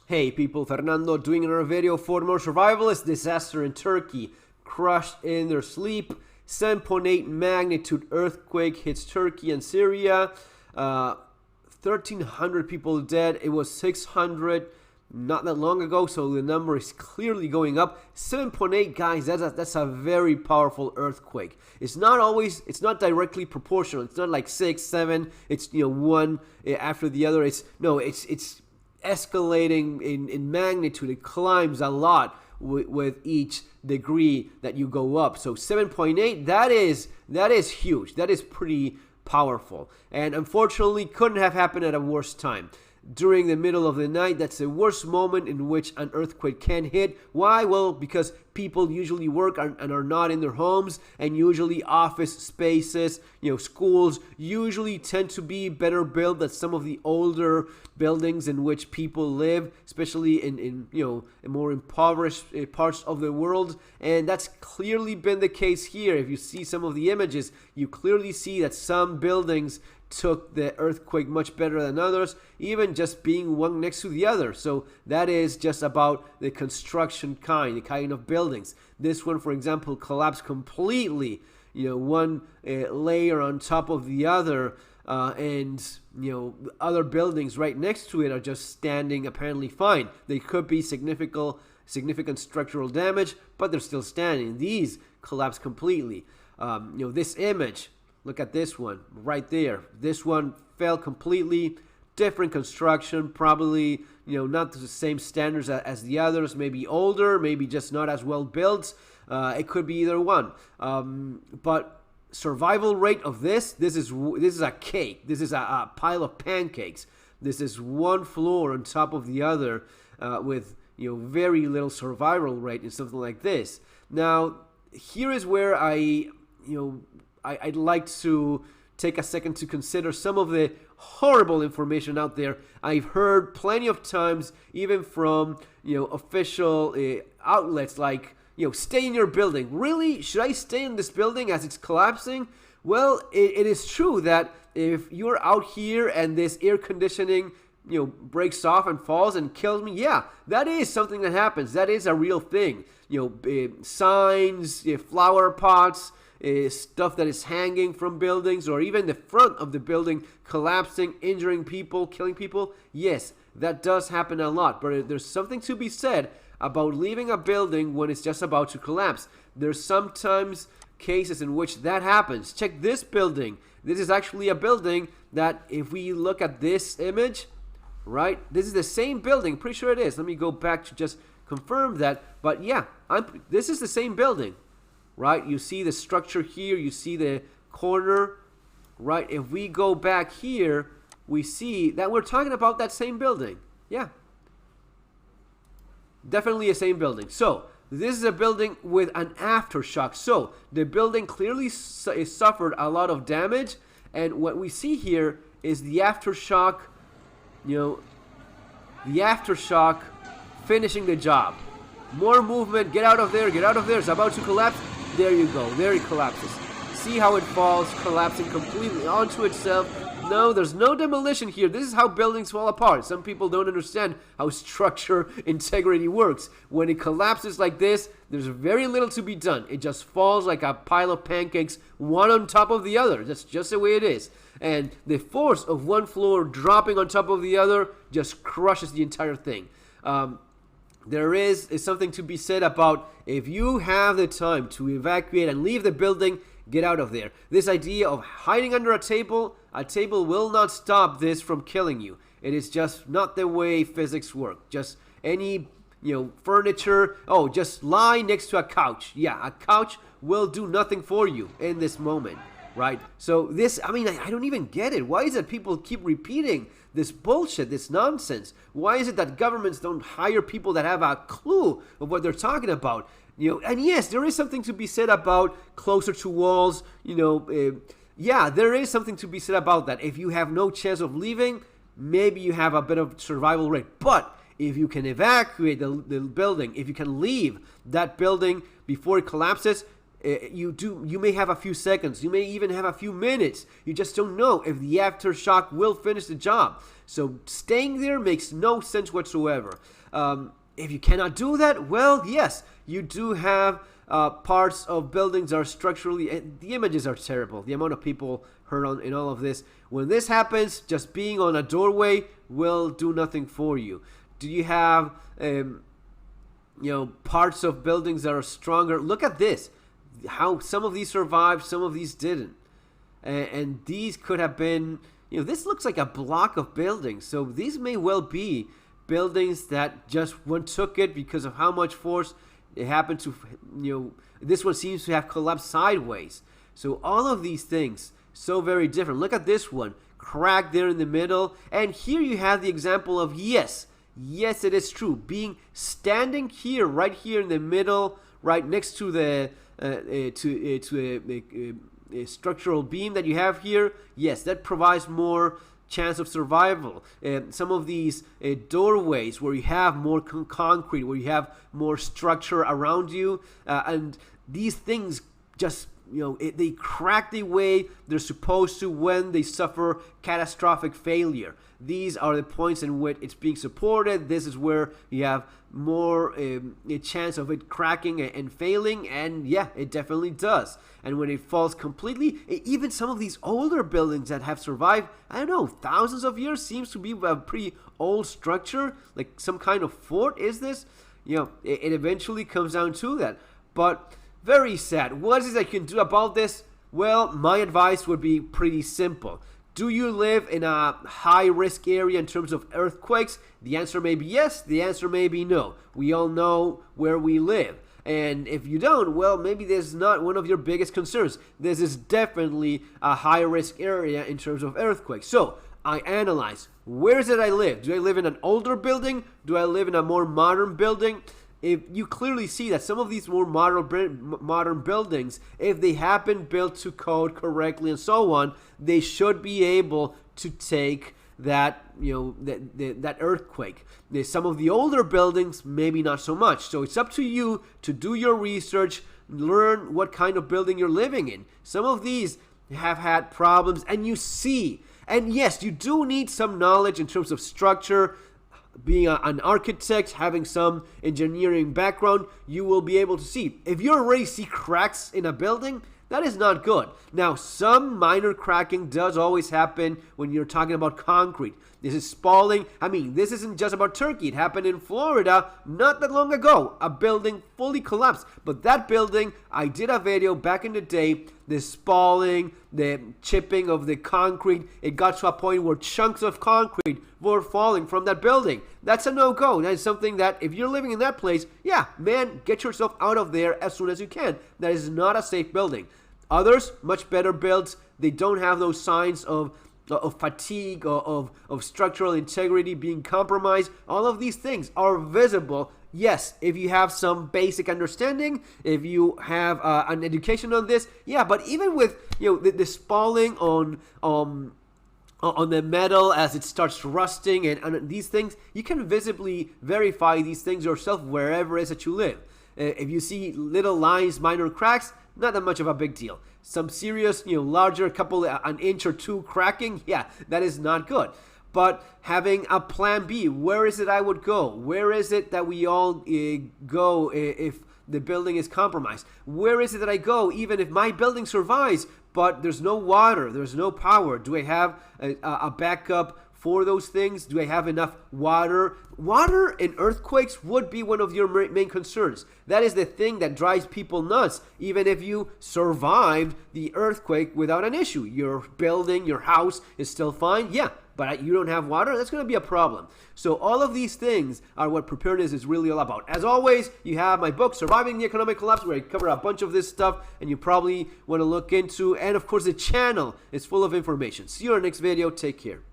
Hey people, Fernando doing another video for more survivalist disaster in Turkey. Crushed in their sleep. 7.8 magnitude earthquake hits Turkey and Syria. 1,300 people dead. It was 600 not that long ago, so the number is clearly going up. 7.8, guys, that's a very powerful earthquake. It's not directly proportional. It's not like 6, 7. It's one after the other. It's escalating in magnitude. It climbs a lot with each degree that you go up. So 7.8, that is huge. That is pretty powerful, and unfortunately couldn't have happened at a worse time. During the middle of the night, that's the worst moment in which an earthquake can hit. Why? Well, because people usually work and are not in their homes, and usually office spaces, schools usually tend to be better built than some of the older buildings in which people live, especially in more impoverished parts of the world. And that's clearly been the case here. If you see some of the images, you clearly see that some buildings took the earthquake much better than others, even just being one next to the other. So that is just about the construction the kind of buildings. This one, for example, collapsed completely, one layer on top of the other, and other buildings right next to it are just standing apparently fine. They could be significant structural damage, but they're still standing. These collapsed completely. This image, look at this one right there. This one fell completely. Different construction, probably not the same standards as the others. Maybe older, maybe just not as well built. It could be either one. But survival rate of this is a cake. This is a pile of pancakes. This is one floor on top of the other, with very little survival rate in something like this. Now, here is where I'd like to take a second to consider some of the horrible information out there. I've heard plenty of times, even from official outlets, like stay in your building. Really? Should I stay in this building as it's collapsing? Well, it is true that if you're out here and this air conditioning breaks off and falls and kills me, yeah, that is something that happens. That is a real thing. Signs, flower pots, stuff that is hanging from buildings, or even the front of the building collapsing, injuring people, killing people. Yes, that does happen a lot, but there's something to be said about leaving a building when it's just about to collapse. There's sometimes cases in which that happens. Check this building. This is actually a building that, if we look at this image, right, this is the same building. Pretty sure it is. Let me go back to just confirm that. But yeah, this is the same building. Right, you see the structure here, you see the corner, right? If we go back here, we see that we're talking about that same building. Yeah, definitely a same building. So this is a building with an aftershock. So the building clearly suffered a lot of damage, and what we see here is the aftershock, the aftershock finishing the job. More movement, get out of there, it's about to collapse. There you go. There it collapses. See how it falls, collapsing completely onto itself. No, there's no demolition here. This is how buildings fall apart. Some people don't understand how structure integrity works. When it collapses like this, there's very little to be done. It just falls like a pile of pancakes, one on top of the other. That's just the way it is. And the force of one floor dropping on top of the other just crushes the entire thing. There is something to be said about, if you have the time to evacuate and leave the building, get out of there. This idea of hiding under a table will not stop this from killing you. It is just not the way physics work. Just any, furniture, just lie next to a couch. Yeah, a couch will do nothing for you in this moment, right? So this, I don't even get it. Why is it people keep repeating this bullshit, this nonsense? Why is it that governments don't hire people that have a clue of what they're talking about? And yes, there is something to be said about closer to walls. Yeah, there is something to be said about that. If you have no chance of leaving, maybe you have a bit of survival rate. But if you can evacuate the building, if you can leave that building before it collapses, you may have a few seconds, you may even have a few minutes. You just don't know if the aftershock will finish the job. So staying there makes no sense whatsoever. If you cannot do that, well, yes, you do have parts of buildings that are structurally, the images are terrible. The amount of people hurt in all of this. When this happens, just being on a doorway will do nothing for you. Do you have parts of buildings that are stronger? Look at this. How some of these survived, some of these didn't. And these could have been, this looks like a block of buildings. So these may well be buildings that just one took it because of how much force it happened to, this one seems to have collapsed sideways. So all of these things, so very different. Look at this one, cracked there in the middle. And here you have the example of, yes, it is true. Standing here, right here in the middle, right next to the structural beam that you have here, yes, that provides more chance of survival. Some of these doorways where you have more concrete, where you have more structure around you, and these things just, they crack the way they're supposed to when they suffer catastrophic failure. These are the points in which it's being supported. This is where you have more a chance of it cracking and failing, and yeah, it definitely does. And when it falls completely, even some of these older buildings that have survived, I don't know, thousands of years, seems to be a pretty old structure, like some kind of fort is this? It eventually comes down to that. But very sad. What is it that you can do about this? Well, my advice would be pretty simple. Do you live in a high-risk area in terms of earthquakes? The answer may be yes. The answer may be no. We all know where we live. And if you don't, well, maybe this is not one of your biggest concerns. This is definitely a high-risk area in terms of earthquakes. So I analyze, where is it I live? Do I live in an older building? Do I live in a more modern building? If you clearly see that some of these more modern buildings, if they have been built to code correctly and so on, they should be able to take that that earthquake. Some of the older buildings, maybe not so much. So it's up to you to do your research, learn what kind of building you're living in. Some of these have had problems, and you see. And yes, you do need some knowledge in terms of structure. Being an architect, having some engineering background, you will be able to see. If you already see cracks in a building, that is not good. Now, some minor cracking does always happen when you're talking about concrete. This is spalling. I mean, this isn't just about Turkey. It happened in Florida not that long ago. A building fully collapsed. But that building, I did a video back in the day, the spalling, the chipping of the concrete. It got to a point where chunks of concrete were falling from that building. That's a no-go. That is something that if you're living in that place, yeah, man, get yourself out of there as soon as you can. That is not a safe building. Others, much better builds, they don't have those signs of fatigue, of structural integrity being compromised. All of these things are visible. Yes, if you have some basic understanding, if you have an education on this, yeah. But even with the spalling on the metal as it starts rusting and these things, you can visibly verify these things yourself wherever it is that you live. If you see little lines, minor cracks, not that much of a big deal. Some serious, larger, an inch or two cracking, yeah, that is not good. But having a plan B, where is it I would go? Where is it that we all go if the building is compromised? Where is it that I go even if my building survives, but there's no water, there's no power? Do I have a backup for those things? Do I have enough water? Water in earthquakes would be one of your main concerns. That is the thing that drives people nuts. Even if you survived the earthquake without an issue, your building, your house is still fine. Yeah, but you don't have water, that's going to be a problem. So all of these things are what preparedness is really all about. As always, you have my book, Surviving the Economic Collapse, where I cover a bunch of this stuff, and you probably want to look into. And of course, the channel is full of information. See you in our next video. Take care.